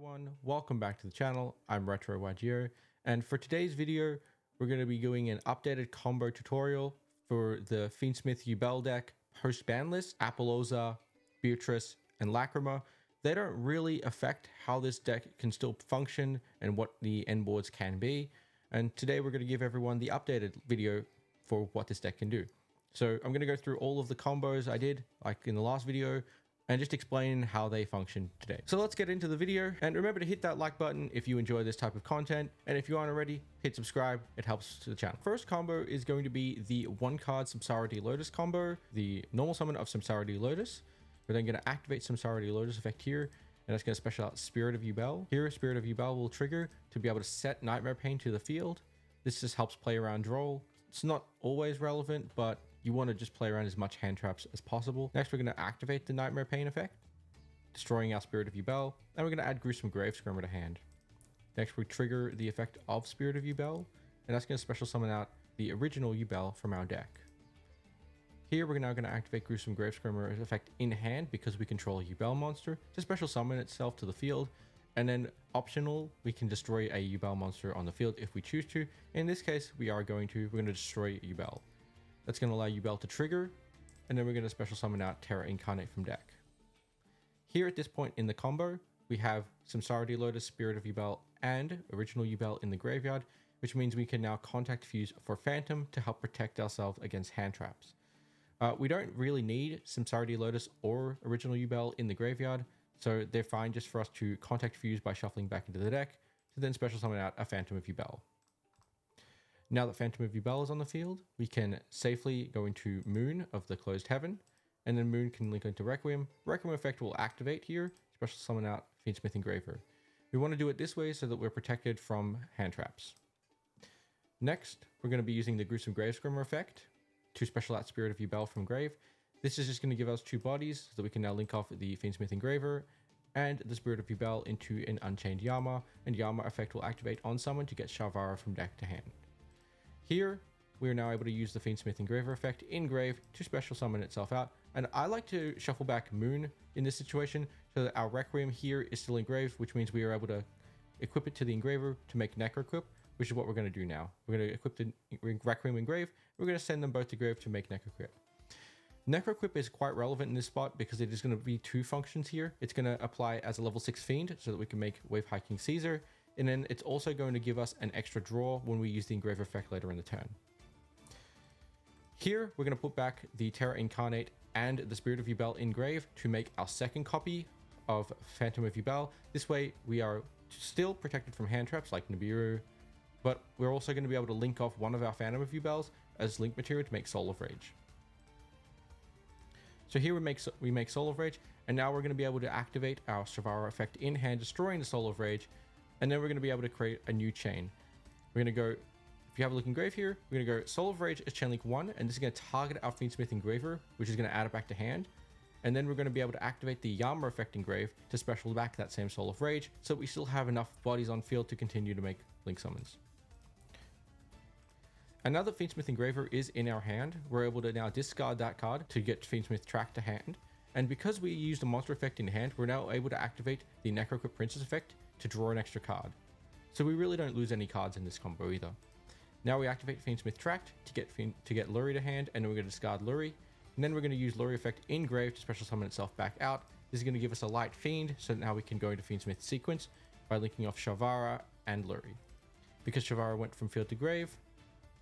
everyone, welcome back to the channel. I'm Retro Wagio, and for today's video we're going to be doing an updated combo tutorial for the Fiendsmith Yubel deck post Banlist. Apollosa, Beatrice, and Lacrima, they don't really affect how this deck can still function and what the end boards can be, and today we're going to give everyone the updated video for what this deck can do. So I'm going to go through all of the combos I did like in the last video and just explain how they function today. So let's get into the video, and remember to hit that like button if you enjoy this type of content, and if you aren't already, hit subscribe, it helps to the channel. First combo is going to be the 1-card Samsara Lotus combo, the normal summon of Samsara Lotus. We're then going to activate Samsara Lotus effect here, and that's going to special out Spirit of Yubel. Here, Spirit of Yubel will trigger to be able to set Nightmare Pain to the field. This just helps play around draw. It's not always relevant, but you want to just play around as much hand traps as possible. Next, we're going to activate the Nightmare Pain effect, destroying our Spirit of Yubel, and we're going to add Gruesome Gravescrimmer to hand. Next, we trigger the effect of Spirit of Yubel, and that's going to special summon out the original Yubel from our deck. Here, we're now going to activate Gruesome Gravescrimmer effect in hand because we control a Yubel monster to special summon itself to the field, and then optional, we can destroy a Yubel monster on the field if we choose to. In this case, we're going to destroy Yubel. That's going to allow Yubel to trigger, and then we're going to special summon out Terra Incarnate from deck. Here at this point in the combo, we have Samsara Lotus, Spirit of Yubel, and original Yubel in the graveyard, which means we can now contact Fuse for Phantom to help protect ourselves against hand traps. We don't really need Samsara Lotus or original Yubel in the graveyard, so they're fine just for us to contact Fuse by shuffling back into the deck to then special summon out a Phantom of Yubel. Now that Phantom of Yubel is on the field, we can safely go into Moon of the Closed Heaven, and then Moon can link into Requiem. Requiem effect will activate here, special summon out Fiendsmith Engraver. We want to do it this way so that we're protected from hand traps. Next, we're going to be using the Gruesome Gravescrimmer effect to special out Spirit of Yubel from grave. This is just going to give us 2 bodies so that we can now link off the Fiendsmith Engraver and the Spirit of Yubel into an Unchained Yama, and Yama effect will activate on summon to get Shavara from deck to hand. Here, we are now able to use the Fiendsmith Engraver effect in grave to special summon itself out, and I like to shuffle back Moon in this situation so that our Requiem here is still in grave, which means we are able to equip it to the Engraver to make Necroquip, which is what we're going to do now. We're going to equip the Requiem in grave, we're going to send them both to grave to make Necroquip. Necroquip is quite relevant in this spot because it is going to be 2 functions here. It's going to apply as a level 6 Fiend so that we can make Wave Hiking Caesar, and then it's also going to give us an extra draw when we use the Engraver effect later in the turn. Here, we're going to put back the Terra Incarnate and the Spirit of Yubel in grave to make our second copy of Phantom of Yubel. This way, we are still protected from hand traps like Nibiru, but we're also going to be able to link off one of our Phantom of Yubels as link material to make Soul of Rage. So here we make Soul of Rage, and now we're going to be able to activate our Shavara effect in hand, destroying the Soul of Rage, and then we're going to be able to create a new chain. We're going to go, if you have a look in grave here, we're going to go Soul of Rage as chain link 1, and this is going to target our Fiendsmith Engraver, which is going to add it back to hand. And then we're going to be able to activate the Yama effect in grave to special back that same Soul of Rage, so we still have enough bodies on field to continue to make link summons. And now that Fiendsmith Engraver is in our hand, we're able to now discard that card to get Fiendsmith tracked to hand. And because we used a monster effect in hand, we're now able to activate the Necroquip Princess effect to draw an extra card. So we really don't lose any cards in this combo either. Now we activate Fiendsmith Tracked to get Lurie to hand, and then we're going to discard Lurie. And then we're going to use Lurie effect in grave to special summon itself back out. This is going to give us a light Fiend, so now we can go into Fiendsmith sequence by linking off Shavara and Lurie. Because Shavara went from field to grave,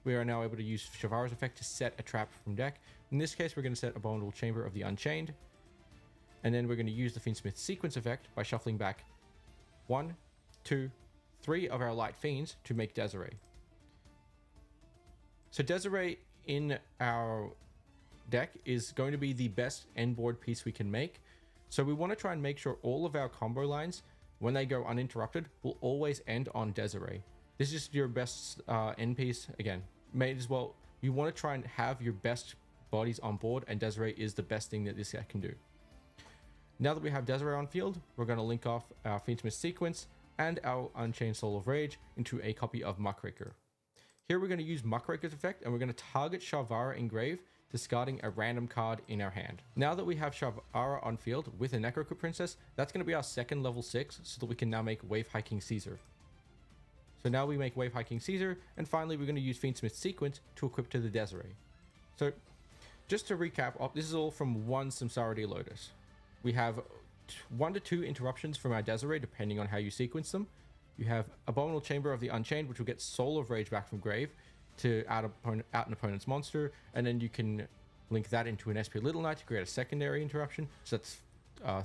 we are now able to use Shavara's effect to set a trap from deck. In this case, we're going to set Abominable Chamber of the Unchained. And then we're going to use the Fiendsmith sequence effect by shuffling back 1, 2, 3 of our light fiends to make Desiree. So Desiree in our deck is going to be the best end board piece we can make. So we want to try and make sure all of our combo lines, when they go uninterrupted, will always end on Desiree. This is your best end piece. Again, you want to try and have your best bodies on board, and Desiree is the best thing that this deck can do. Now that we have Desiree on field, we're going to link off our Fiendsmith sequence and our Unchained Soul of Rage into a copy of Muckraker. Here we're going to use Muckraker's effect, and we're going to target Shavara in grave discarding a random card in our hand. Now that we have Shavara on field with a Necrocrypt Princess, that's going to be our second level 6, so that we can now make Wave Hiking Caesar. So now we make Wave Hiking Caesar, and finally we're going to use Fiendsmith Sequence to equip to the Desiree. So just to recap, this is all from one Samsara Lotus. We have 1 to 2 interruptions from our Desiree, depending on how you sequence them. You have Abominable Chamber of the Unchained, which will get Soul of Rage back from grave to out an opponent's monster, and then you can link that into an SP Little Knight to create a secondary interruption. So that's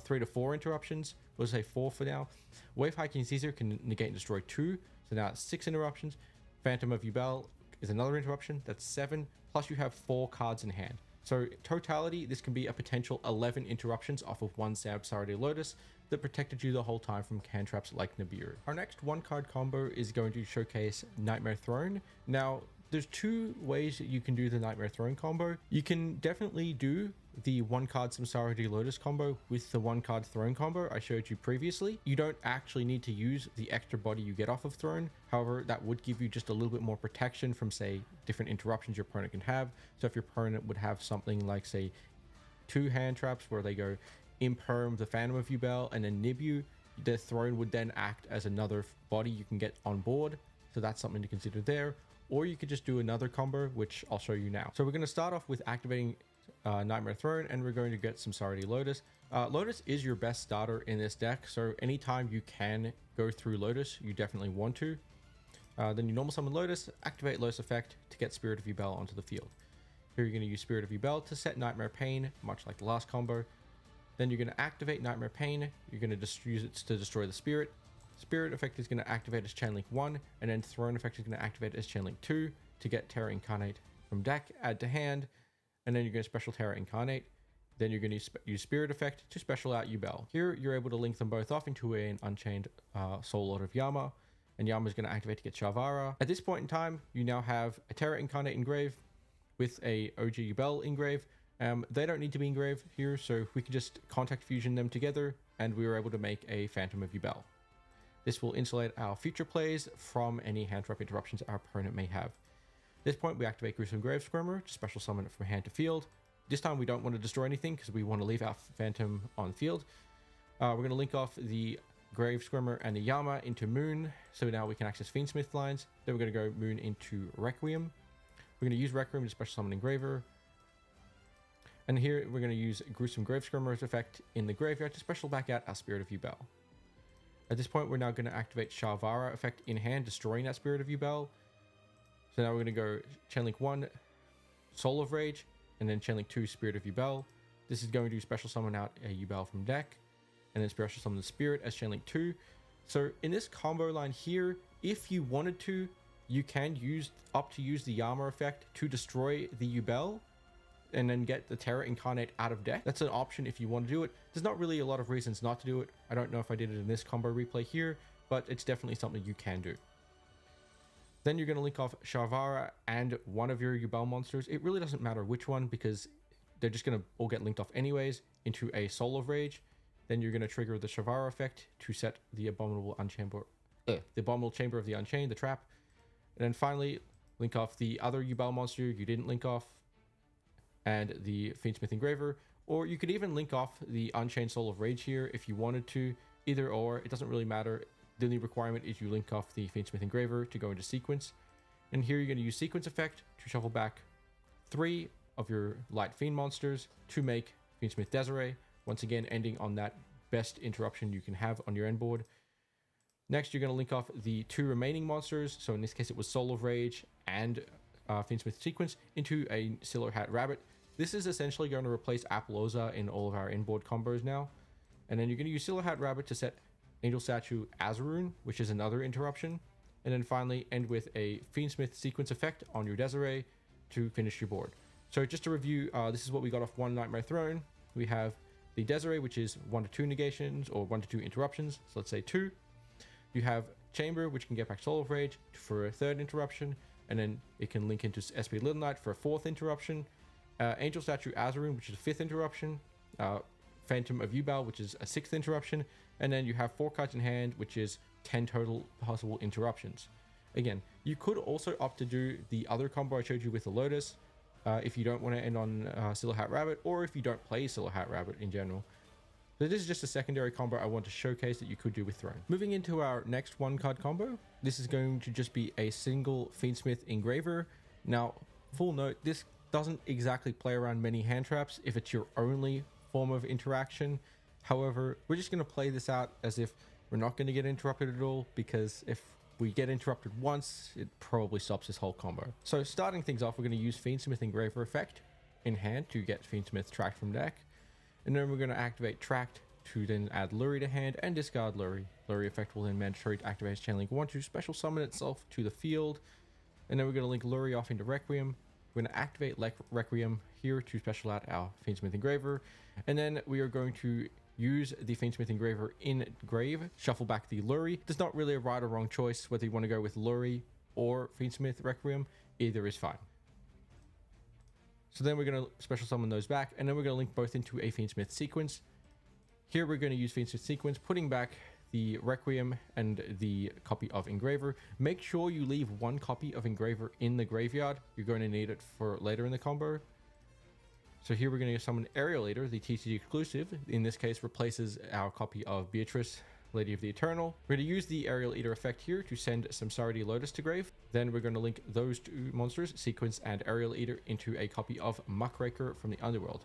3 to 4 interruptions. We'll say 4 for now. Wave Hiking Caesar can negate and destroy 2, so now it's 6 interruptions. Phantom of Yubel is another interruption, that's 7, plus you have 4 cards in hand. So totality, this can be a potential 11 interruptions off of one Samsara Lotus that protected you the whole time from cantraps like Nibiru. Our next 1-card combo is going to showcase Nightmare Throne. Now, there's 2 ways that you can do the Nightmare Throne combo. You can definitely do the 1-card Samsara Lotus combo with the 1-card Throne combo I showed you previously. You don't actually need to use the extra body you get off of Throne. However, that would give you just a little bit more protection from, say, different interruptions your opponent can have. So if your opponent would have something like, say, 2 hand traps where they go Imperm the Phantom of Yubel and then Nibu, the Throne would then act as another body you can get on board. So that's something to consider there. Or you could just do another combo, which I'll show you now. So we're going to start off with activating Nightmare Throne, and we're going to get Samsara Lotus. Lotus is your best starter in this deck, so anytime you can go through Lotus, you definitely want to. Then you normal summon Lotus, activate Lotus effect to get Spirit of Yubel onto the field. Here you're going to use Spirit of Yubel to set Nightmare Pain, much like the last combo. Then you're going to activate Nightmare Pain, you're going to use it to destroy the Spirit. Spirit effect is going to activate as Chainlink 1, and then Throne effect is going to activate as Chainlink 2 to get Terra Incarnate from deck, add to hand, and then you're going to special Terra Incarnate. Then you're going to use Spirit effect to special out Yubel. Here you're able to link them both off into an Unchained Soul Lord of Yama, and Yama is going to activate to get Shavara. At this point in time, you now have a Terra Incarnate engrave with a OG Yubel engrave. They don't need to be engraved here, so we can just contact fusion them together, and we were able to make a Phantom of Yubel. This will insulate our future plays from any hand trap interruptions our opponent may have. At this point, we activate Gruesome Grave Squirmer to special summon it from hand to field. This time we don't want to destroy anything because we want to leave our Phantom on field. We're going to link off the Grave Squirmer and the Yama into Moon, so now we can access Fiendsmith lines. Then we're going to go Moon into Requiem. We're going to use Requiem to special summon Engraver. And here we're going to use Gruesome Grave Squirmer's effect in the graveyard to special back out our Spirit of Yubel. At this point, we're now going to activate Shavara effect in hand, destroying that Spirit of Yubel. So now we're going to go Chainlink 1, Soul of Rage, and then Chainlink 2, Spirit of Yubel. This is going to special summon out a Yubel from deck, and then special summon the Spirit as Chainlink 2. So in this combo line here, if you wanted to, you can use the Yama effect to destroy the Yubel, and then get the Terra Incarnate out of deck. That's an option if you want to do it. There's not really a lot of reasons not to do it. I don't know if I did it in this combo replay here, but it's definitely something you can do. Then you're going to link off Shavara and one of your Yubel monsters. It really doesn't matter which one because they're just going to all get linked off anyways into a Soul of Rage. Then you're going to trigger the Shavara effect to set the Abominable Chamber of the Unchained, the trap. And then finally, link off the other Yubel monster you didn't link off, and the Fiendsmith Engraver, or you could even link off the Unchained Soul of Rage here if you wanted to. Either or, it doesn't really matter. The only requirement is you link off the Fiendsmith Engraver to go into sequence. And here you're going to use Sequence effect to shuffle back 3 of your Light Fiend monsters to make Fiendsmith Desiree, once again ending on that best interruption you can have on your end board. Next, you're going to link off the 2 remaining monsters, so in this case it was Soul of Rage and Fiendsmith Sequence, into a Silver Hat Rabbit. This is essentially going to replace Appaloosa in all of our inboard combos now. And then you're going to use Silver Hat Rabbit to set Angel Statue Azarun, which is another interruption. And then finally end with a Fiendsmith Sequence effect on your Desiree to finish your board. So just to review, this is what we got off one Nightmare Throne. We have the Desiree, which is 1 to 2 negations or 1 to 2 interruptions. So let's say 2. You have Chamber, which can get back Soul of Rage for a 3rd interruption. And then it can link into SP Little Knight for a 4th interruption. Angel Statue Azarun, which is a 5th interruption. Phantom of Yubel, which is a 6th interruption. And then you have 4 cards in hand, which is 10 total possible interruptions. Again, you could also opt to do the other combo I showed you with the Lotus, if you don't want to end on Silver Hat Rabbit, or if you don't play Silver Hat Rabbit in general. So this is just a secondary combo I want to showcase that you could do with Throne. Moving into our next 1-card combo, this is going to just be a single Fiendsmith Engraver. Now, full note, this doesn't exactly play around many hand traps if it's your only form of interaction. However, we're just going to play this out as if we're not going to get interrupted at all, because if we get interrupted once, it probably stops this whole combo. So starting things off, we're going to use Fiendsmith Engraver effect in hand to get Fiendsmith tracked from deck. And then we're going to activate Tracked to then add Lurie to hand and discard Lurie. Lurie effect will then mandatory to activate his chain link 1 to special summon itself to the field. And then we're going to link Lurie off into Requiem. We're going to activate Requiem here to special out our Fiendsmith Engraver. And then we are going to use the Fiendsmith Engraver in grave, shuffle back the Lurie. There's not really a right or wrong choice whether you want to go with Lurie or Fiendsmith Requiem. Either is fine. So then we're going to special summon those back, and then we're going to link both into a Fiendsmith sequence. Here we're going to use Fiendsmith sequence, putting back the Requiem and the copy of Engraver. Make sure you leave 1 copy of Engraver in the graveyard. You're going to need it for later in the combo. So here we're going to summon Aerial Eater, the TCG exclusive. In this case, replaces our copy of Beatrice, Lady of the Eternal. We're going to use the Aerial Eater effect here to send Samsara Lotus to grave. Then we're going to link those 2 monsters, Sequence and Aerial Eater, into a copy of Muckraker from the Underworld.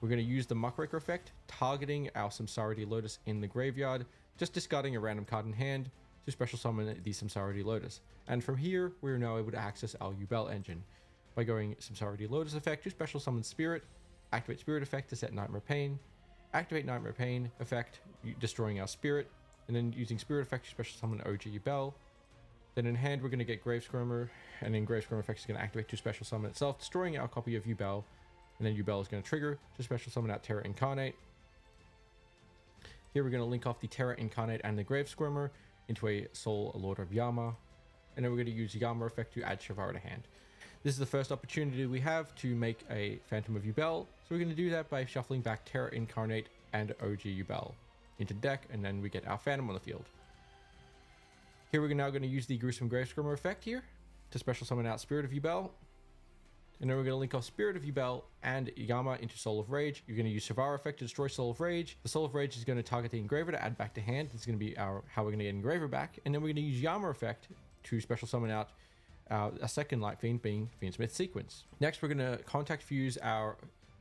We're going to use the Muckraker effect, targeting our Samsara Lotus in the graveyard, just discarding a random card in hand to special summon the Samsara Lotus. And from here, we're now able to access our Yubel engine by going Samsara Lotus effect to special summon Spirit, activate Spirit effect to set Nightmare Pain, activate Nightmare Pain effect, destroying our Spirit, and then using Spirit effect to special summon OG Yubel. Then in hand, we're going to get Grave Skirmer, and then Grave Skirmer effect is going to activate to special summon itself, destroying our copy of Yubel, and then Yubel is going to trigger to special summon out Terra Incarnate. Here we're going to link off the Terra Incarnate and the Grave Skirmer into a Soul Lord of Yama, and then we're going to use Yama effect to add Shavara to hand. This is the first opportunity we have to make a Phantom of Yubel, so we're going to do that by shuffling back Terra Incarnate and OG Yubel into deck, and then we get our Phantom on the field. Here we're now going to use the Gruesome Grave Skirmer effect here to special summon out Spirit of Yubel, and then we're going to link off Spirit of Yubel and Yama into Soul of Rage. You're going to use Shavara effect to destroy Soul of Rage. The Soul of Rage is going to target the Engraver to add back to hand. This is going to be how we're going to get Engraver back, and then we're going to use Yama effect to special summon out a second Light Fiend, being Fiendsmith Sequence. Next, we're going to contact fuse our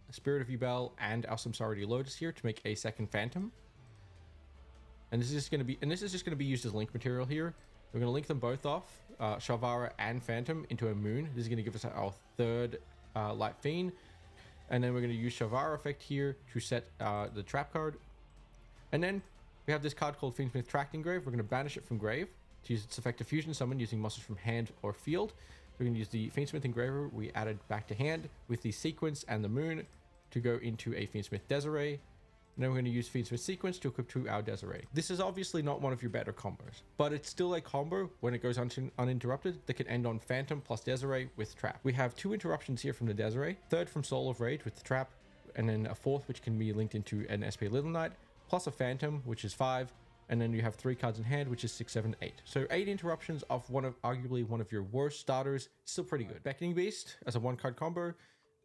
Spirit of Yubel and our Samsara Lotus here to make a second Phantom. And this is just going to be used as link material here. We're going to link them both off, Shavara and Phantom, into a Moon. This is going to give us our third Light Fiend. And then we're going to use Shavara effect here to set the trap card. And then we have this card called Fiendsmith Tracked Engrave. We're going to banish it from grave to use its effect to fusion summon using monsters from hand or field. We're going to use the Fiendsmith Engraver we added back to hand with the Sequence and the Moon to go into a Fiendsmith Desiree. And then we're going to use Fiendsmith Sequence to equip to our Desiree. This is obviously not one of your better combos, but it's still a combo when it goes uninterrupted that can end on Phantom plus Desiree with Trap. We have 2 interruptions here from the Desiree, third from Soul of Rage with the Trap, and then a 4th which can be linked into an SP Little Knight, plus a Phantom, which is 5, and then you have 3 cards in hand, which is 6, 7, 8. So 8 interruptions off arguably one of your worst starters. Still pretty good. Beckoning Beast as a 1-card combo.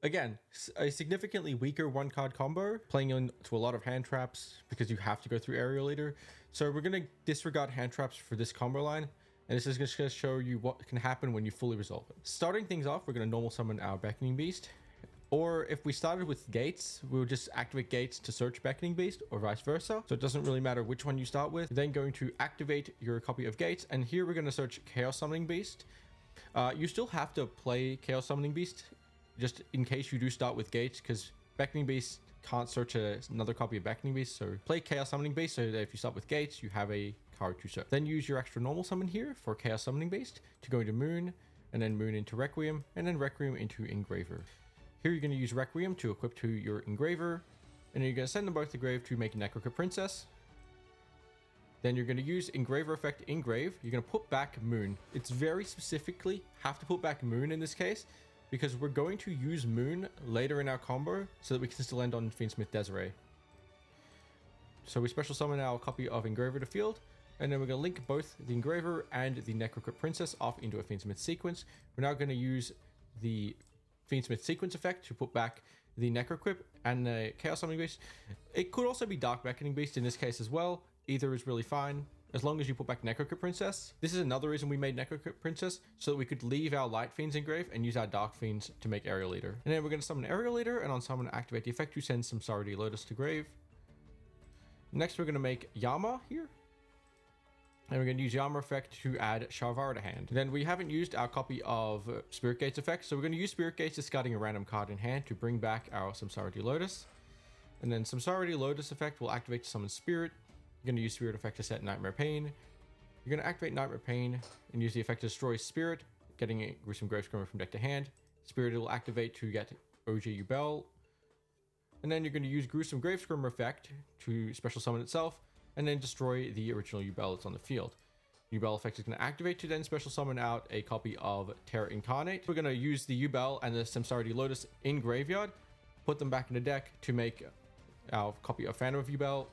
Again, a significantly weaker 1-card combo, playing into a lot of hand traps because you have to go through Aerial Eater. So we're going to disregard hand traps for this combo line, and this is just going to show you what can happen when you fully resolve it. Starting things off, we're going to normal summon our Beckoning Beast. Or if we started with Gates, we'll just activate Gates to search Beckoning Beast, or vice versa. So it doesn't really matter which one you start with. You're then going to activate your copy of Gates, and here we're going to search Chaos Summoning Beast. You still have to play Chaos Summoning Beast, just in case you do start with Gates, because Beckoning Beast can't search another copy of Beckoning Beast. So play Chaos Summoning Beast, so that if you start with Gates, you have a card to search. Then use your extra normal summon here for Chaos Summoning Beast to go into Moon, and then Moon into Requiem, and then Requiem into Engraver. Here you're going to use Requiem to equip to your Engraver, and then you're going to send them both to grave to make Necroca Princess. Then you're going to use Engraver effect Engrave. You're going to put back Moon. It's very specifically have to put back Moon in this case, because we're going to use Moon later in our combo so that we can still end on Fiendsmith Desiree. So we special summon our copy of Engraver to field, and then we're going to link both the Engraver and the Necroca Princess off into a Fiendsmith Sequence. We're now going to use the Fiendsmith sequence effect to put back the Necroquip and the Chaos Summoning Beast. It could also be Dark Beckoning Beast in this case as well. Either is really fine, as long as you put back Necroquip Princess. This is another reason we made Necroquip Princess, so that we could leave our Light Fiends engrave and use our Dark Fiends to make Aerial Leader. And then we're going to summon Aerial Leader, and on summon activate the effect to send some Card Lotus to grave. Next we're going to make Yama here. And we're going to use Yama effect to add Shavara to hand. Then we haven't used our copy of Spirit Gates effect, so we're going to use Spirit Gates discarding a random card in hand to bring back our Samsara Lotus. And then Samsara Lotus effect will activate to summon Spirit. You're going to use Spirit effect to set Nightmare Pain. You're going to activate Nightmare Pain and use the effect to destroy Spirit, getting a Gruesome Gravescrimmer from deck to hand. Spirit will activate to get OG Yubel. And then you're going to use Gruesome Gravescrimmer effect to special summon itself, and then destroy the original Yubel that's on the field. Yubel effect is going to activate to then special summon out a copy of Terra Incarnate. We're going to use the Yubel and the Samsara Lotus in graveyard, put them back in the deck to make our copy of Phantom of Yubel.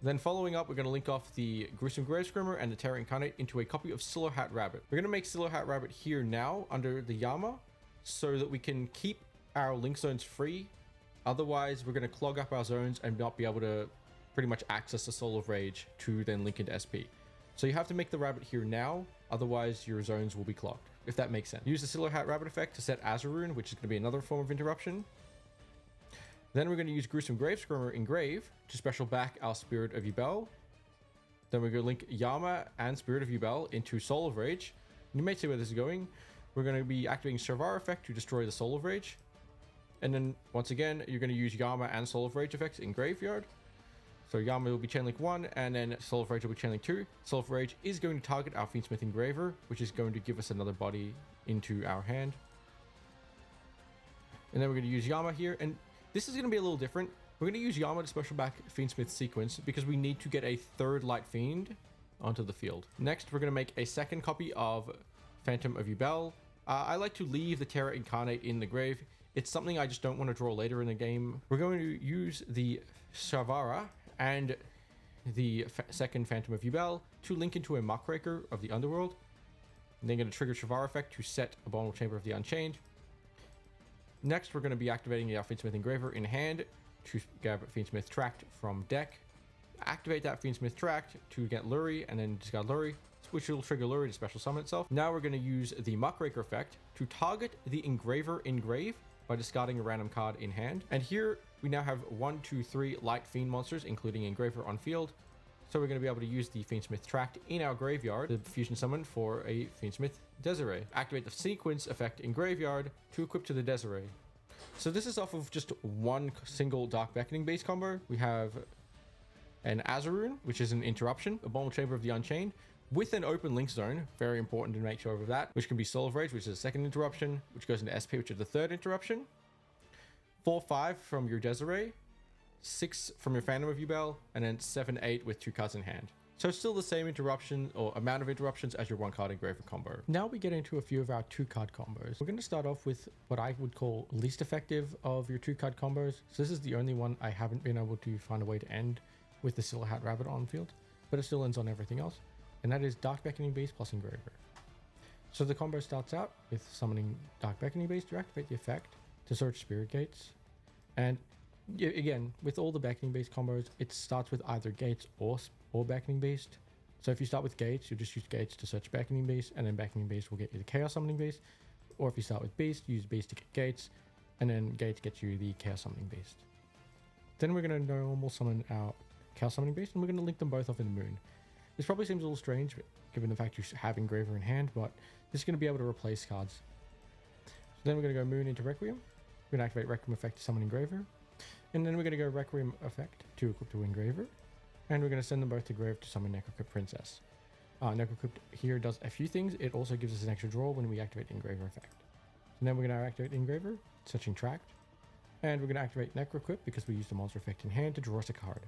Then following up, we're going to link off the Gruesome Gravescrimmer and the Terra Incarnate into a copy of Silhouette Hat Rabbit. We're going to make Silhouette Hat Rabbit here now under the Yama so that we can keep our link zones free. Otherwise, we're going to clog up our zones and not be able to pretty much access the Soul of Rage to then link into SP. So you have to make the rabbit here now, otherwise your zones will be clogged, if that makes sense. Use the Silhouette Hat Rabbit effect to set Azarune, which is going to be another form of interruption. Then we're going to use Gruesome Gravescrimmer Engrave to special back our Spirit of Yubel. Then we're going to link Yama and Spirit of Yubel into Soul of Rage. You may see where this is going. We're going to be activating Shavara effect to destroy the Soul of Rage. And then once again, you're going to use Yama and Soul of Rage effects in graveyard. So Yama will be Chainlink 1, and then Soul of Rage will be Chainlink 2. Soul of Rage is going to target our Fiendsmith Engraver, which is going to give us another body into our hand. And then we're going to use Yama here, and this is going to be a little different. We're going to use Yama to special back Fiendsmith sequence because we need to get a third Light Fiend onto the field. Next, we're going to make a second copy of Phantom of Yubel. I like to leave the Terra Incarnate in the grave. It's something I just don't want to draw later in the game. We're going to use the Shavara and the second Phantom of Yubel to link into a Muckraker of the Underworld. And then going to trigger Shavara effect to set Abominable Chamber of the Unchained. Next, we're going to be activating the Fiendsmith Engraver in hand to grab Fiendsmith Tract from deck. Activate that Fiendsmith Tract to get Lurie and then discard Lurie, which will trigger Lurie to special summon itself. Now we're going to use the Muckraker effect to target the Engraver Engrave by discarding a random card in hand. And here we now have 1, 2, 3 Light Fiend monsters, including Engraver on field. So we're going to be able to use the Fiendsmith Tract in our graveyard, the fusion summon for a Fiendsmith Desiree. Activate the sequence effect in graveyard to equip to the Desiree. So this is off of just one single Dark Beckoning base combo. We have an Azarune, which is an interruption, Abominable Chamber of the Unchained, with an open link zone, very important to make sure of that, which can be Soul of Rage, which is the second interruption, which goes into SP, which is the third interruption. 4-5 from your Desiree, 6 from your Phantom of Yubel, and then 7-8 with 2 cards in hand. So still the same interruption or amount of interruptions as your 1-card Engraver combo. Now we get into a few of our 2-card combos. We're going to start off with what I would call least effective of your 2-card combos. So this is the only one I haven't been able to find a way to end with the Silhouette Hat Rabbit on field, but it still ends on everything else. And that is Dark Beckoning Beast plus Engraver. So the combo starts out with summoning Dark Beckoning Beast to activate the effect to search Spirit Gates. And again, with all the Beckoning Beast combos, it starts with either Gates or Beckoning Beast. So if you start with Gates, you just use Gates to search Beckoning Beast, and then Beckoning Beast will get you the Chaos Summoning Beast. Or if you start with Beast, use Beast to get Gates, and then Gates gets you the Chaos Summoning Beast. Then we're going to normal summon our Chaos Summoning Beast, and we're going to link them both off in the moon. This probably seems a little strange, given the fact you have Engraver in hand, but this is going to be able to replace cards. So then we're going to go Moon into Requiem. We're going to activate Requiem effect to summon Engraver. And then we're going to go Requiem effect to equip to Engraver. And we're going to send them both to grave to summon Necroquip Princess. Necroquip here does a few things. It also gives us an extra draw when we activate Engraver effect. And then we're going to activate Engraver, searching Tract. And we're going to activate Necroquip because we used the monster effect in hand to draw us a card.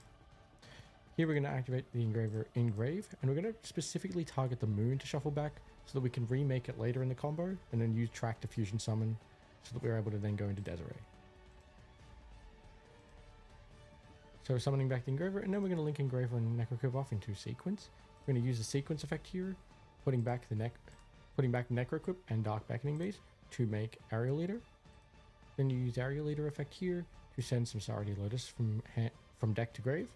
Here we're going to activate the Engraver Engrave, and we're going to specifically target the Moon to shuffle back so that we can remake it later in the combo, and then use Tract to fusion summon so that we're able to then go into Desiree. So we're summoning back the Engraver, and then we're going to link Engraver and Necroquip off into sequence. We're going to use the sequence effect here, putting back Necroquip and Dark Beckoning Beast to make Aerial Leader. Then you use Area Leader effect here to send some Card Lotus from deck to grave.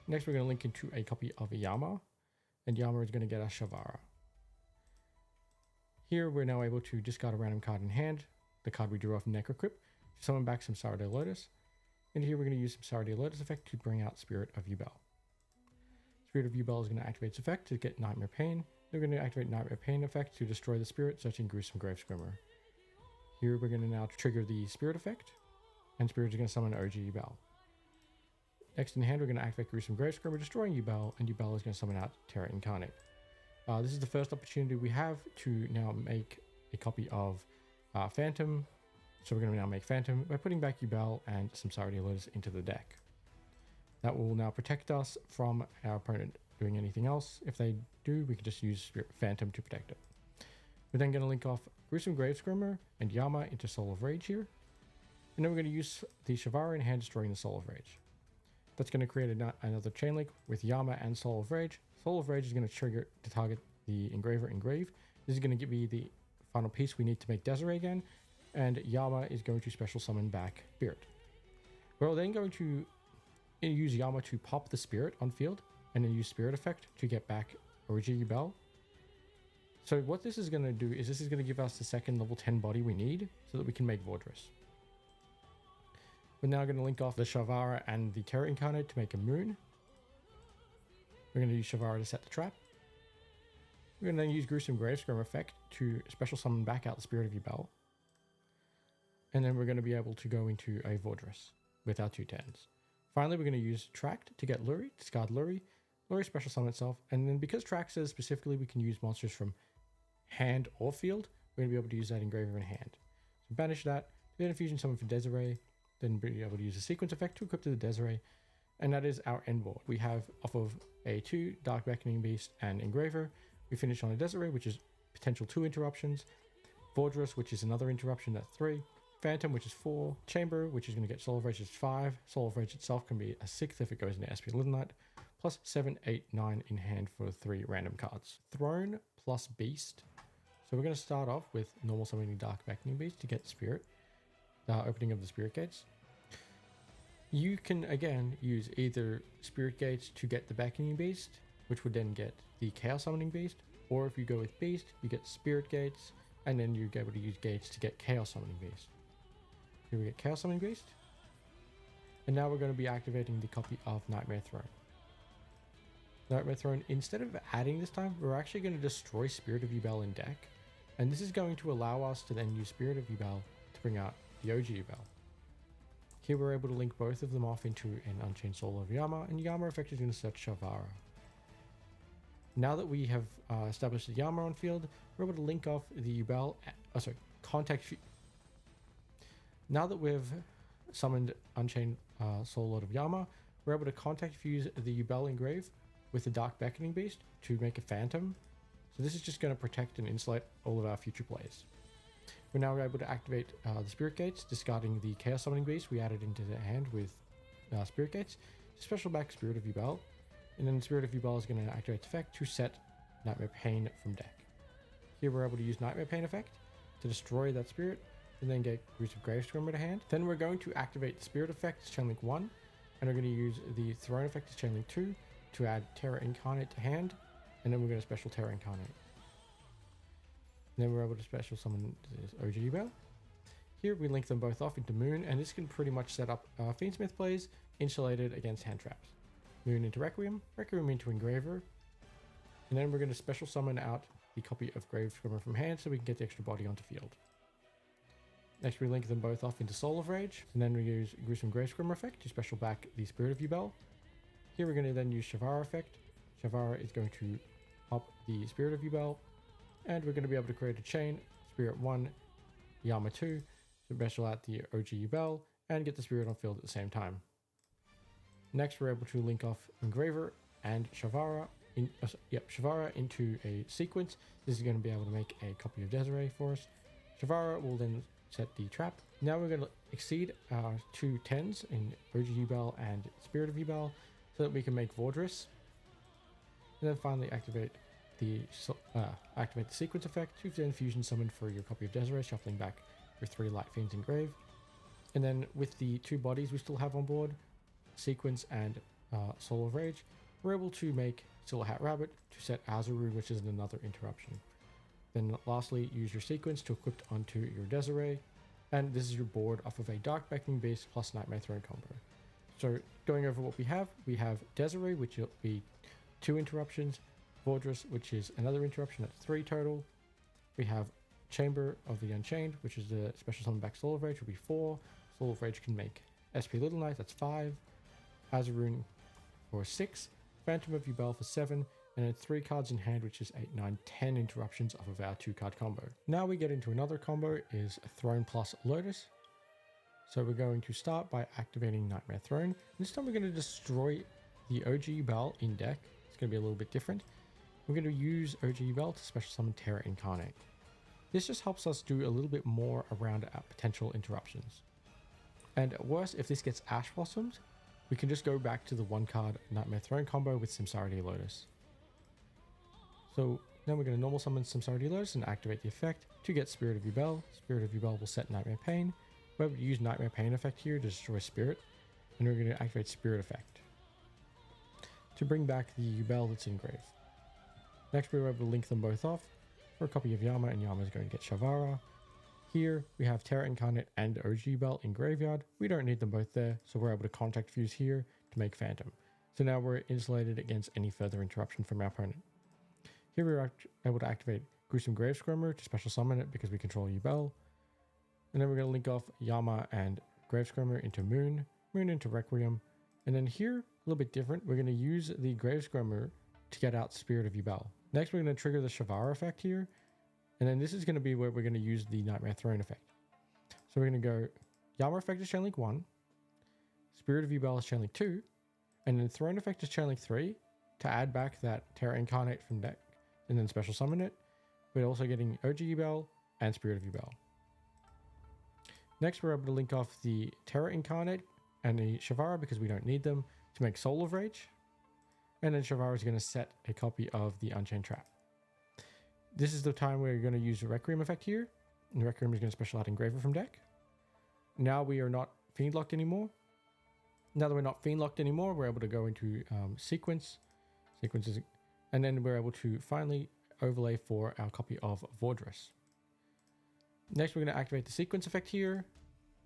Next, we're going to link into a copy of Yama, and Yama is going to get us Shavara. Here, we're now able to discard a random card in hand, the card we drew off Necrocrypt, to summon back some Card Lotus. And here, we're going to use some Card Lotus effect to bring out Spirit of Yubel. Spirit of Yubel is going to activate its effect to get Nightmare Pain. Then we're going to activate Nightmare Pain effect to destroy the spirit, searching Gruesome Gravescrimmer. Here, we're going to now trigger the Spirit effect, and Spirit is going to summon OG Yubel. Next in hand, we're going to activate Gruesome Gravescrimmer, destroying Yubel, and Yubel is going to summon out Terra Incarnate. This is the first opportunity we have to now make a copy of Phantom. So we're going to now make Phantom by putting back Yubel and some Card Lotus into the deck. That will now protect us from our opponent doing anything else. If they do, we can just use Phantom to protect it. We're then going to link off Gruesome Gravescrimmer and Yama into Soul of Rage here. And then we're going to use the Shavara in hand, destroying the Soul of Rage. That's going to create another chain link with Yama and Soul of Rage. Soul of Rage is going to trigger to target the Engraver Engrave. This is going to give me the final piece we need to make Desiree again. And Yama is going to special summon back Spirit. We're then going to use Yama to pop the Spirit on field, and then use Spirit effect to get back OG Yubel. So what this is going to do is this is going to give us the second level 10 body we need so that we can make Vordress. We're now going to link off the Shavara and the Terra Incarnate to make a Moon. We're going to use Shavara to set the trap. We're going to then use Gruesome Gravescrimmer effect to special summon back out the Spirit of Yubel. And then we're going to be able to go into a Vordress with our 2 10s. Finally, we're going to use Tract to get Luri, discard Luri. Luri special summon itself. And then because Tract says specifically we can use monsters from hand or field, we're going to be able to use that Engraver in hand. So banish that, then Infusion Summon for Desiree, then be able to use a Sequence effect to equip to the Desiree. And that is our end board. We have off of a 2 Dark Beckoning Beast and Engraver. We finish on a Desiree, which is potential 2 interruptions. Vordress, which is another interruption, that's 3. Phantom, which is 4. Chamber, which is going to get Soul of Rage, is 5. Soul of Rage itself can be a 6th if it goes into SP Little Knight. Plus 7, 8, 9 in hand for 3 random cards. Throne plus Beast. So we're going to start off with normal summoning Dark Beckoning Beast to get Spirit. Opening of the Spirit Gates. You can again use either Spirit Gates to get the Beckoning Beast, which would then get the Chaos Summoning Beast, or if you go with Beast, you get Spirit Gates, and then you're able to use Gates to get Chaos Summoning Beast. Here we get Chaos Summoning Beast, and now we're going to be activating the copy of Nightmare Throne. Nightmare Throne, instead of adding this time, we're actually going to destroy Spirit of Yubel in deck, and this is going to allow us to then use Spirit of Yubel to bring out the OG Yubel. Here we're able to link both of them off into an Unchained Soul of Yama, and Yama effect is going to search Shavara. Now that we have established the Yama on field, we're able to link off the Yubel, now that we've summoned Unchained Soul Lord of Yama, we're able to contact fuse the Yubel Engrave with the Dark Beckoning Beast to make a Phantom. So this is just going to protect and insulate all of our future plays. We're now able to activate the Spirit Gates, discarding the Chaos Summoning Beast we added into the hand with Spirit Gates, to special back Spirit of Yubel, and then Spirit of Yubel is going to activate its effect to set Nightmare Pain from deck. Here we're able to use Nightmare Pain effect to destroy that spirit, and then get Gruesome Gravescrimmer to hand. Then we're going to activate the Spirit effect as Chainlink 1, and we're going to use the Throne effect as Chainlink 2 to add Terra Incarnate to hand, and then we're going to special Terra Incarnate. And then we're able to special summon this OG Yubel. Here we link them both off into Moon, and this can pretty much set up Fiendsmith plays insulated against hand traps. Moon into Requiem, Requiem into Engraver, and then we're going to special summon out the copy of Gravescrimmer from hand so we can get the extra body onto field. Next we link them both off into Soul of Rage, and then we use Gruesome Gravescrimmer effect to special back the Spirit of Yubel. Here we're going to then use Shavara effect. Shavara is going to pop the Spirit of Yubel, and we're going to be able to create a chain, Spirit 1, Yama 2, to special out the OG Yubel, and get the Spirit on field at the same time. Next we're able to link off Engraver and Shavara, Shavara into a sequence. This is going to be able to make a copy of Desiree for us. Shavara will then set the trap. Now we're going to exceed our 2 10s in OG Yubel and Spirit of Yubel so that we can make Vordress. And then finally activate the sequence effect to then fusion summon for your copy of Desiree, shuffling back for 3 Light Fiends Engrave. And then with the 2 bodies we still have on board, Sequence and Soul of Rage, we're able to make Silver Hat Rabbit to set Azurune, which is another interruption. Then lastly, use your Sequence to equip onto your Desiree, and this is your board off of a Dark Beckoning base plus Nightmare Throne combo. So going over what we have Desiree, which will be 2 interruptions, Vordress, which is another interruption, that's 3 total. We have Chamber of the Unchained, which is the special summon back Soul of Rage, will be 4. Soul of Rage can make SP Little Knight, that's 5. Azurune for 6. Phantom of Yubel for 7. And then 3 cards in hand, which is 8, 9, 10 interruptions off of our 2-card combo. Now we get into another combo, is Throne plus Lotus. So we're going to start by activating Nightmare Throne. This time we're going to destroy the OG Yubel in deck. It's going to be a little bit different. We're going to use OG Yubel to special summon Terra Incarnate. This just helps us do a little bit more around our potential interruptions. And at worst, if this gets Ash Blossomed, we can just go back to the 1-card Nightmare Throne combo with Samsara Lotus. So now we're going to normal summon Samsara Lotus and activate the effect to get Spirit of Yubel. Spirit of Yubel will set Nightmare Pain. We're able to use Nightmare Pain effect here to destroy Spirit, and we're going to activate Spirit effect to bring back the Yubel that's engraved. Next, we're able to link them both off for a copy of Yama, and Yama is going to get Shavara. Here we have Terra Incarnate and OG Yubel in graveyard. We don't need them both there, so we're able to contact fuse here to make Phantom. So now we're insulated against any further interruption from our opponent. Here we're able to activate Gruesome Gravescrimmer to special summon it because we control Yubel. And then we're going to link off Yama and Gravescrimmer into Moon, Moon into Requiem. And then here, a little bit different, we're going to use the Gravescrimmer to get out Spirit of Yubel. Next, we're going to trigger the Shavara effect here. And then this is going to be where we're going to use the Nightmare Throne effect. So we're going to go Yama effect is chain link 1, Spirit of Yubel is chain link 2, and then Throne effect is chain link 3 to add back that Terra Incarnate from deck and then special summon it. We're also getting OG Yubel and Spirit of Yubel. Next, we're able to link off the Terra Incarnate and the Shavara because we don't need them to make Soul of Rage. And then Shavara is going to set a copy of the Unchained Trap. This is the time where you're going to use the Requiem effect here. And the Requiem is going to special out Engraver from deck. Now we are not Fiend locked anymore. Now that we're not Fiend locked anymore, we're able to go into Sequences. And then we're able to finally overlay for our copy of Vordress. Next, we're going to activate the Sequence effect here.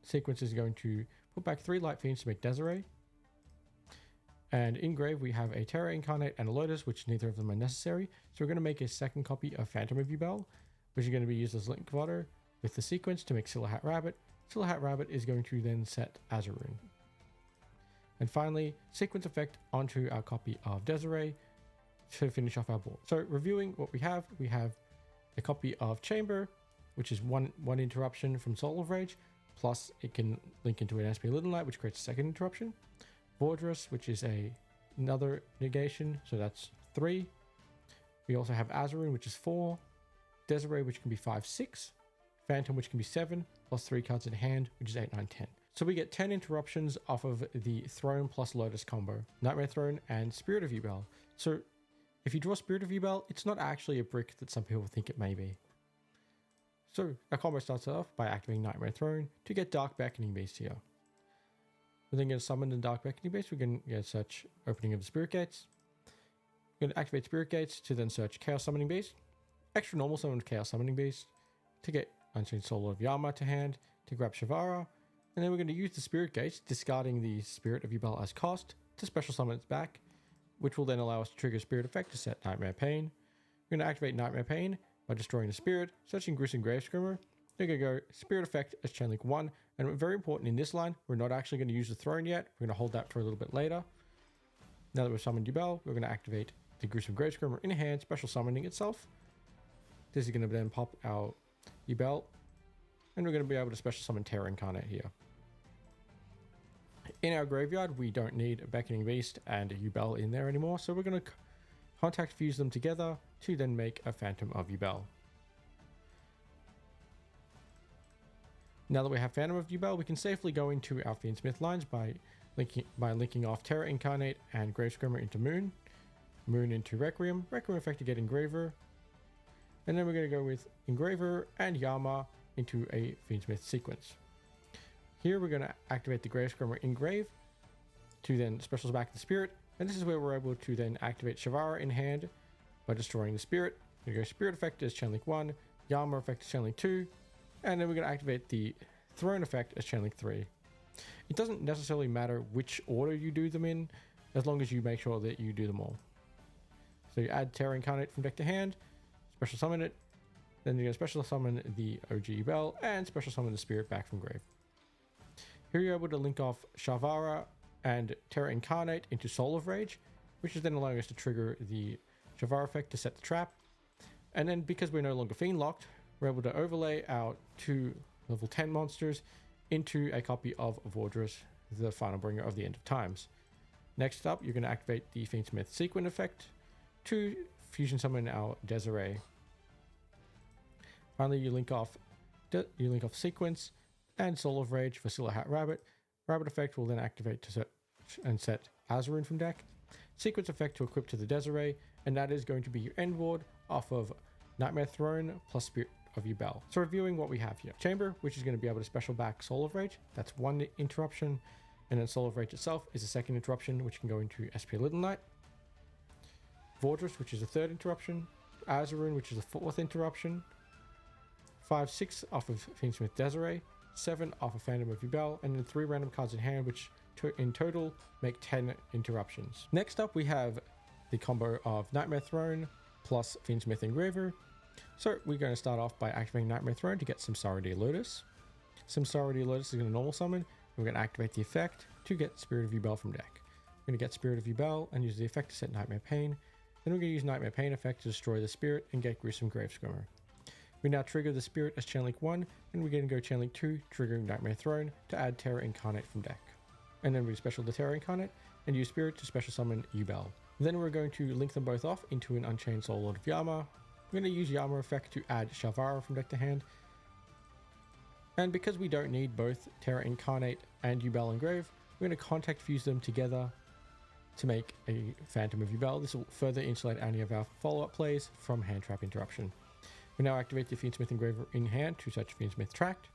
Sequence is going to put back 3 Light Fiends to make Desiree. And in grave, we have a Terra Incarnate and a Lotus, which neither of them are necessary. So we're going to make a second copy of Phantom of Yubel, which is going to be used as link fodder with the Sequence to make Silver Hat Rabbit. Silver Hat Rabbit is going to then set Azurune. And finally, Sequence effect onto our copy of Desiree to finish off our board. So reviewing what we have a copy of Chamber, which is one interruption from Soul of Rage, plus it can link into an SP Little Knight, which creates a second interruption. Vordress, which is another negation, so that's 3. We also have Azurune, which is 4. Desiree, which can be 5, 6. Phantom, which can be 7, plus 3 cards in hand, which is 8, 9, 10. So we get 10 interruptions off of the Throne plus Lotus combo, Nightmare Throne and Spirit of Yubel. So if you draw Spirit of Yubel, it's not actually a brick that some people think it may be. So our combo starts off by activating Nightmare Throne to get Dark Beckoning Beast here. We're then going to summon the Dark Beckoning Beast. We're going to search Opening of the Spirit Gates. We're going to activate Spirit Gates to then search Chaos Summoning Beast. Extra normal summon Chaos Summoning Beast to get Unchained Soul of Yama to hand to grab Shavara. And then we're going to use the Spirit Gates, discarding the Spirit of Yubel as cost to special summon its back, which will then allow us to trigger Spirit Effect to set Nightmare Pain. We're going to activate Nightmare Pain by destroying the Spirit, searching Gruesome Gravescrimmer. We're going to go Spirit Effect as chain link 1. And very important in this line, we're not actually going to use the Throne yet. We're going to hold that for a little bit later. Now that we've summoned Yubel, we're going to activate the Gruesome Gravescrimmer in hand, special summoning itself. This is going to then pop our Yubel. And we're going to be able to special summon Terra Incarnate here. In our graveyard, we don't need a Beckoning Beast and a Yubel in there anymore. So we're going to contact fuse them together to then make a Phantom of Yubel. Now that we have Phantom of Yubel, we can safely go into our Fiendsmith lines by linking off Terra Incarnate and Gravescrimmer into Moon, Moon into Requiem, Requiem effect to get Engraver, and then we're going to go with Engraver and Yama into a Fiendsmith sequence. Here we're going to activate the Grave Scrummer Engrave to then special back the spirit, and this is where we're able to then activate Shavara in hand by destroying the spirit. We're going to go Spirit effect as Chain Link 1, Yama effect as Chain Link 2, and then we're going to activate the Throne effect as Chain Link 3. It doesn't necessarily matter which order you do them in, as long as you make sure that you do them all. So you add Terra Incarnate from deck to hand, special summon it, then you're going to special summon the OG Yubel, and special summon the spirit back from grave. Here you're able to link off Shavara and Terra Incarnate into Soul of Rage, which is then allowing us to trigger the Shavara effect to set the trap. And then because we're no longer Fiend locked, we're able to overlay our 2 level 10 monsters into a copy of Vordris, the final bringer of the End of Times. Next up, you're going to activate the Fiendsmith Sequence effect to fusion summon our Desiree. Finally, you link off Sequence and Soul of Rage for Silhouette Rabbit. Rabbit effect will then activate to search and set Azarun from deck. Sequence effect to equip to the Desiree, and that is going to be your end ward off of Nightmare Throne plus Spirit of Yubel. So reviewing what we have here. Chamber, which is going to be able to special back Soul of Rage. That's 1 interruption. And then Soul of Rage itself is a 2nd interruption, which can go into SP Little Knight. Vordris, which is a 3rd interruption. Azarun, which is a 4th interruption. 5/6 off of Fiendsmith Desiree. 7 off of Phantom of Yubel. And then 3 random cards in hand, which in total make 10 interruptions. Next up, we have the combo of Nightmare Throne plus Fiendsmith Engraver. So we're going to start off by activating Nightmare Throne to get Samsara Lotus. Samsara Lotus is going to normal summon. We're going to activate the effect to get Spirit of Yubel from deck. We're going to get Spirit of Yubel and use the effect to set Nightmare Pain. Then we're going to use Nightmare Pain effect to destroy the spirit and get Gruesome Grave Scrummer. We now trigger the spirit as Chain Link 1, and we're going to go Chain Link 2, triggering Nightmare Throne to add Terra Incarnate from deck. And then we special the Terra Incarnate and use Spirit to special summon Yubel. Then we're going to link them both off into an Unchained Soul Lord of Yama. We're going to use Yama effect to add Shavara from deck to hand. And because we don't need both Terra Incarnate and Yubel Engrave, we're going to contact fuse them together to make a Phantom of Yubel. This will further insulate any of our follow-up plays from hand trap interruption. We now activate the Fiendsmith Engraver in hand to search Fiendsmith Tract.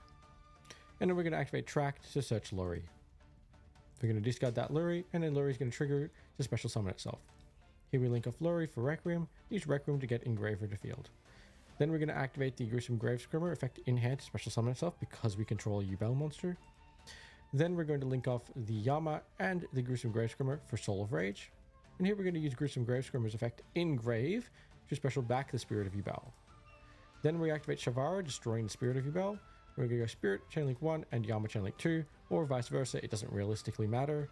And then we're going to activate Tract to search Luri. We're going to discard that Luri, and then Luri is going to trigger to special summon itself. Here we link off Luri for Requiem, use Requiem to get Engraver to field. Then we're going to activate the Gruesome Grave Scrummer effect in hand to special summon itself because we control a Yubel monster. Then we're going to link off the Yama and the Gruesome Grave Scrummer for Soul of Rage. And here we're going to use Gruesome Grave Scrummer's effect in Grave to special back the Spirit of Yubel. Then we activate Shavara, destroying the Spirit of Yubel. We're going to go Spirit, Chain Link 1, and Yama Chain Link 2, or vice versa, it doesn't realistically matter.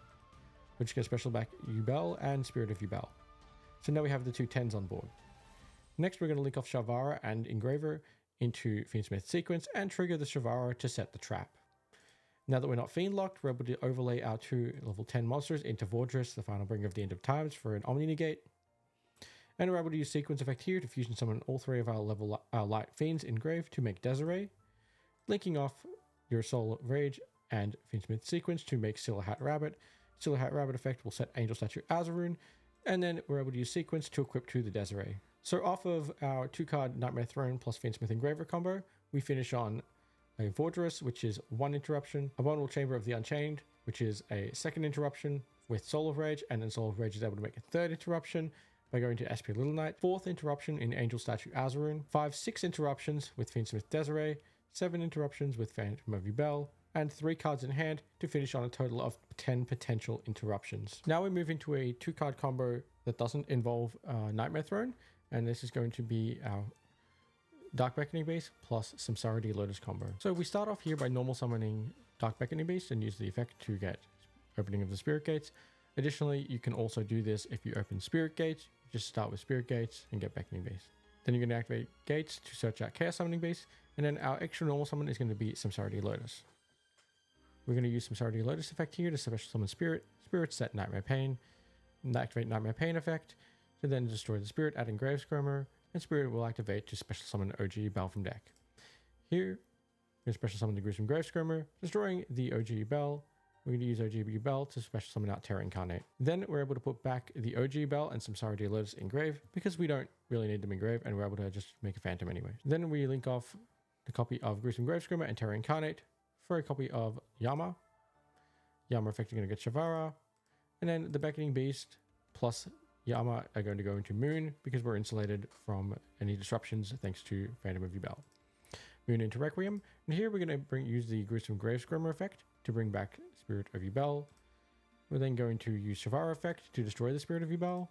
We're just going to special back Yubel and Spirit of Yubel. So now we have the 2 10s on board. Next, we're going to link off Shavara and Engraver into Fiendsmith Sequence and trigger the Shavara to set the trap. Now that we're not Fiend locked, we're able to overlay our 2 level 10 monsters into Vordris, the final bringer of the End of Times, for an Omni Negate. And we're able to use Sequence effect here to fusion summon all 3 of our light Fiends in Grave to make Desiree, linking off your Soul of Rage and Fiendsmith Sequence to make Silhouette Rabbit. Silhouette Rabbit effect will set Angel Statue Azarun, and then we're able to use Sequence to equip to the Desiree. So off of our 2-card Nightmare Throne plus Fiendsmith Engraver combo, we finish on a Vordris, which is 1 interruption, a Vulnerable Chamber of the Unchained, which is a 2nd interruption with Soul of Rage, and then Soul of Rage is able to make a 3rd interruption by going to SP Little Knight, 4th interruption in Angel Statue Azarun, 5/6 interruptions with Fiendsmith Desiree, 7 interruptions with Phantom of Yubel, and 3 cards in hand to finish on a total of 10 potential interruptions. Now we move into a 2-card combo that doesn't involve Nightmare Throne, and this is going to be our Dark Beckoning Beast plus Samsara Lotus combo. So we start off here by normal summoning Dark Beckoning Beast and use the effect to get opening of the Spirit Gates. Additionally, you can also do this if you open Spirit Gates. Just start with Spirit Gates and get Beckoning Beast. Then you're going to activate Gates to search out Chaos Summoning Beast, and then our extra normal summon is going to be Samsara Lotus. We're going to use Samsara Lotus effect here to special summon Spirit. Spirit set Nightmare Pain, and activate Nightmare Pain effect to then destroy the Spirit, adding Grave Scrummer, and Spirit will activate to special summon OG Yubel from deck. Here, we're going to special summon the Gruesome Grave Scrummer, destroying the OG Yubel. We're going to use OG Yubel to special summon out Terra Incarnate. Then we're able to put back the OG Yubel and Samsara Lotus in Grave because we don't really need them in Grave, and we're able to just make a Phantom anyway. Then we link off a copy of Gruesome Gravescrimmer and Terra Incarnate for a copy of Yama. Yama effect are going to get Shavara. And then the Beckoning Beast plus Yama are going to go into Moon because we're insulated from any disruptions thanks to Phantom of Yubel. Moon into Requiem. And here we're going to use the Gruesome Gravescrimmer effect to bring back Spirit of Yubel. We're then going to use Shavara effect to destroy the Spirit of Yubel.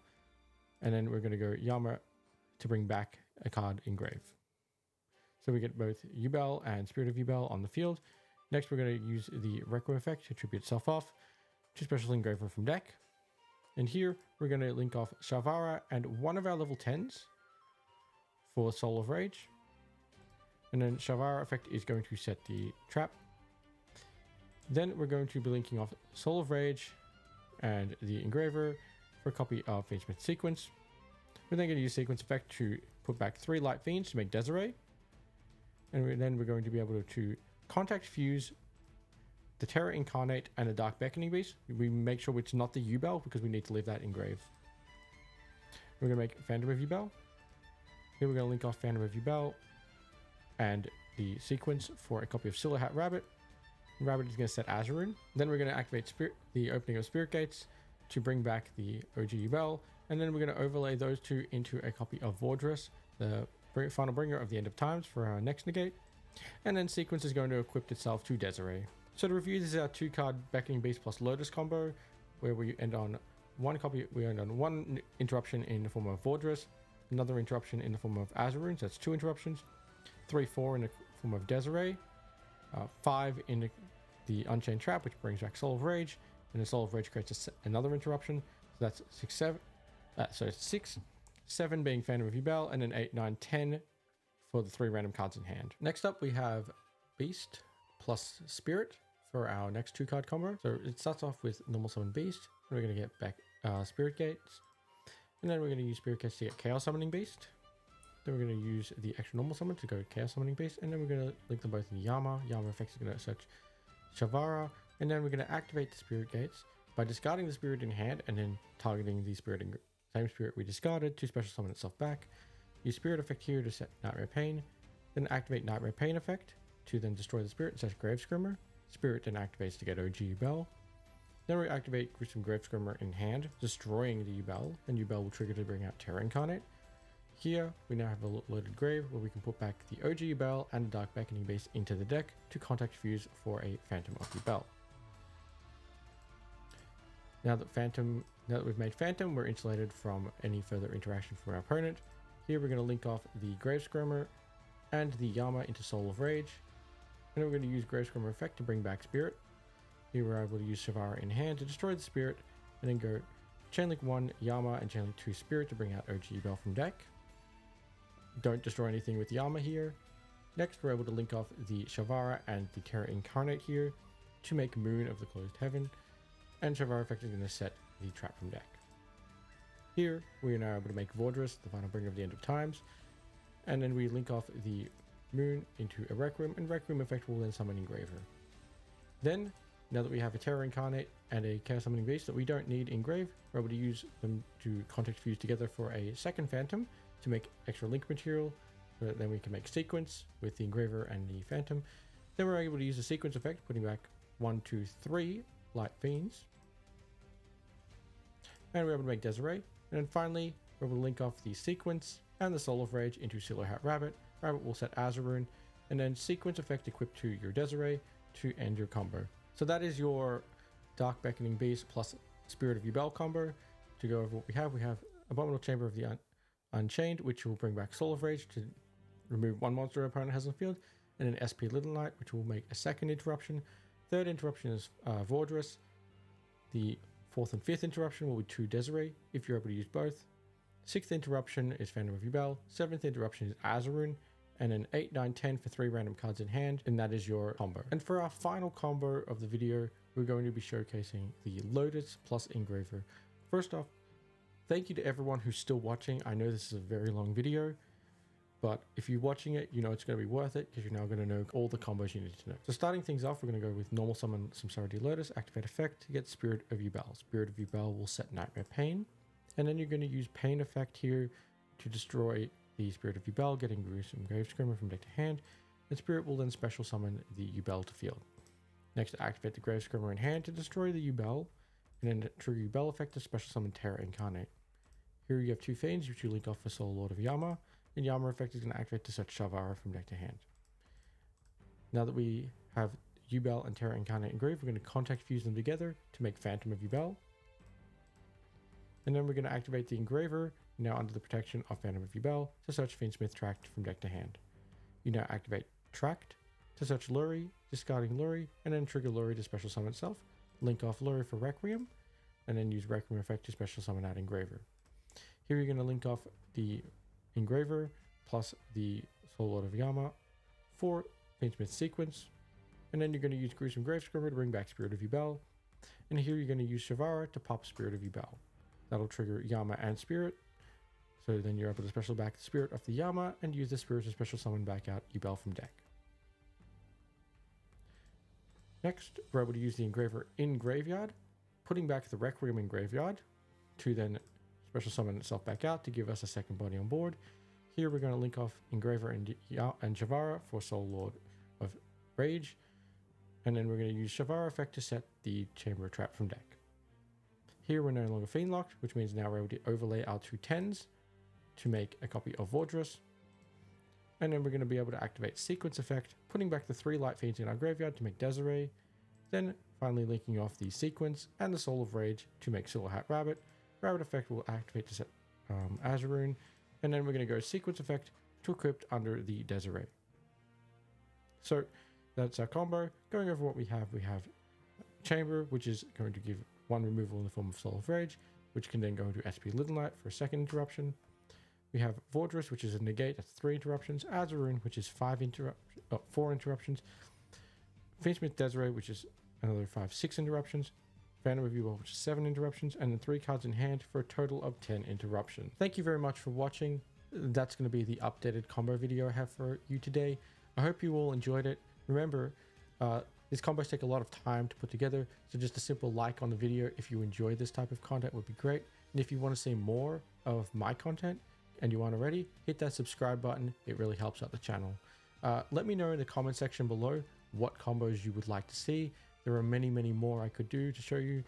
And then we're going to go Yama to bring back a card Engrave. So we get both Yubel and Spirit of Yubel on the field. Next, we're going to use the Requiem effect to tribute itself off to Special Engraver from deck. And here, we're going to link off Shavara and one of our level 10s for Soul of Rage. And then Shavara effect is going to set the trap. Then we're going to be linking off Soul of Rage and the Engraver for a copy of Fiendsmith Sequence. We're then going to use Sequence effect to put back 3 Light Fiends to make Desiree. And then we're going to be able to contact fuse the Terra Incarnate and the Dark Beckoning Beast. We make sure it's not the Yubel because we need to leave that engraved. We're going to make Phantom of Yubel. Here we're going to link off Phantom of Yubel and the sequence for a copy of Silver Hat Rabbit. Rabbit is going to set Azurine. Then we're going to activate the opening of Spirit Gates to bring back the OG Yubel. And then we're going to overlay those two into a copy of Vordress, the final bringer of the End of Times for our next negate. And then Sequence is going to equip itself to Desiree. So to review, this is our 2-card Beckoning Beast plus Lotus combo, where we end on one interruption in the form of Vordress, another interruption in the form of Azurine, so that's 2 interruptions, 3-4 in the form of Desiree, 5 in the Unchained Trap, which brings back Soul of Rage, and the Soul of Rage creates another interruption, so that's 6, 7 being Phantom of Yubel, and then 8, 9, 10 for the 3 random cards in hand. Next up, we have Beast plus Spirit for our next 2-card combo. So it starts off with Normal Summon Beast. We're going to get back Spirit Gates. And then we're going to use Spirit Gates to get Chaos Summoning Beast. Then we're going to use the extra Normal Summon to go Chaos Summoning Beast. And then we're going to link them both in Yama. Yama effects are going to search Shavara. And then we're going to activate the Spirit Gates by discarding the Spirit in hand and then targeting the same Spirit we discarded to special summon itself back. Use Spirit effect here to set Nightmare Pain. Then activate Nightmare Pain effect to then destroy the Spirit and set Gravescrimmer. Spirit then activates to get OG Yubel. Then we activate Gruesome Gravescrimmer in hand, destroying the Yubel, and Yubel will trigger to bring out Terra Incarnate. Here, we now have a loaded grave where we can put back the OG Yubel and the Dark Beckoning Beast into the deck to contact fuse for a Phantom of Yubel. Now that we've made Phantom, we're insulated from any further interaction from our opponent. Here we're going to link off the Gravescrimmer and the Yama into Soul of Rage. And then we're going to use Gravescrimmer effect to bring back Spirit. Here we're able to use Shavara in hand to destroy the Spirit, and then go Chainlink 1 Yama and Chainlink 2 Spirit to bring out OG Yubel from deck. Don't destroy anything with Yama here. Next, we're able to link off the Shavara and the Terra Incarnate here to make Moon of the Closed Heaven, and Shavara effect is going to set the trap from deck. Here, we are now able to make Vordress, the final bringer of the End of Times, and then we link off the Moon into a Requiem, and Requiem effect will then summon Engraver. Then, now that we have a Terra Incarnate and a Chaos Summoning Beast that we don't need Engrave, we're able to use them to contact fuse together for a second Phantom to make extra link material, so that then we can make Sequence with the Engraver and the Phantom. Then we're able to use the Sequence effect, putting back 1, 2, 3 Light Fiends. And we're able to make Desiree. And then finally, we're able to link off the Sequence and the Soul of Rage into Silver Hat Rabbit. Rabbit will set Azurine, and then Sequence effect equipped to your Desiree to end your combo. So that is your Dark Beckoning Beast plus Spirit of Yubel combo. To go over what we have Abominable Chamber of the Unchained, which will bring back Soul of Rage to remove 1 monster your opponent has on the field, and then SP Little Knight, which will make a second interruption. Third interruption is Vordress. The 4th and 5th interruption will be 2 Desiree, if you're able to use both. 6th interruption is Phantom of Yubel. 7th interruption is Azurine. And then 8, 9, 10 for 3 random cards in hand, and that is your combo. And for our final combo of the video, we're going to be showcasing the Lotus plus Engraver. First off, thank you to everyone who's still watching. I know this is a very long video, but if you're watching it, you know it's going to be worth it because you're now going to know all the combos you need to know. So starting things off, we're going to go with Normal Summon Samsara Lotus, activate effect to get Spirit of Yubel. Spirit of Yubel will set Nightmare Pain, and then you're going to use Pain effect here to destroy the Spirit of Yubel, getting Gruesome Gravescrimmer from deck to hand. and Spirit will then special summon the Yubel to field. Next, activate the Grave Scrimmer in hand to destroy the Yubel, and then trigger Yubel effect to special summon Terra Incarnate. Here you have 2 Fiends, which you link off for Soul Lord of Yama, and Yama effect is going to activate to set Shavara from deck to hand. Now that we have Yubel and Terra Incarnate engraved, we're going to contact fuse them together to make Phantom of Yubel. And then we're going to activate the Engraver, now under the protection of Phantom of Yubel, to search Fiendsmith Tract from deck to hand. You now activate Tract to search Luri, discarding Luri, and then trigger Luri to special summon itself, link off Luri for Requiem, and then use Requiem effect to special summon out Engraver. Here you're going to link off the Engraver plus the Soul Lord of Yama for Fiendsmith sequence, and then you're going to use Gruesome Grave Scrimmer to bring back Spirit of Yubel, and here you're going to use Shavara to pop Spirit of Yubel. That'll trigger Yama and Spirit, so then you're able to special back the Spirit of the Yama and use the Spirit to special summon back out Yubel from deck. Next, we're able to use the Engraver in Graveyard, putting back the Requiem in Graveyard to then special summon itself back out to give us a second body on board. Here we're going to link off Engraver and Shavara for Soul Lord of Rage, and then we're going to use Shavara effect to set the Chamber Trap from deck. Here we're no longer Fiend locked, which means now we're able to overlay our 2 10s to make a copy of Vordrus. And then we're going to be able to activate Sequence effect, putting back the 3 Light Fiends in our graveyard to make Desiree, then finally linking off the Sequence and the Soul of Rage to make Silver Hat Rabbit. Rabbit effect will activate to set Azaroon, and then we're going to go Sequence effect to equip under the Desiree. So that's our combo. Going over what we have Chamber, which is going to give 1 removal in the form of Soul of Rage, which can then go into SP Little Knight for a 2nd interruption. We have Vordrus, which is a negate, that's 3 interruptions. Azaroon, which is 4 interruptions. Fiendsmith Desiree, which is another 6 interruptions. Phantom of Yubel, which is 7 interruptions, and then 3 cards in hand for a total of 10 interruptions. Thank you very much for watching. That's going to be the updated combo video I have for you today. I hope you all enjoyed it. Remember, these combos take a lot of time to put together, so just a simple like on the video if you enjoy this type of content would be great. And if you want to see more of my content and you aren't already, hit that subscribe button. It really helps out the channel. Let me know in the comment section below what combos you would like to see. There are many more I could do to show you,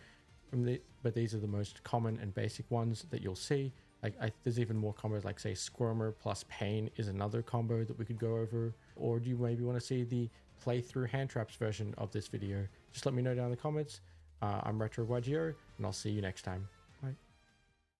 but these are the most common and basic ones that you'll see. There's even more combos, like say Squirmer plus Pain is another combo that we could go over. Or do you maybe want to see the playthrough hand traps version of this video? Just let me know down in the comments. I'm Retro Wagio, and I'll see you next time.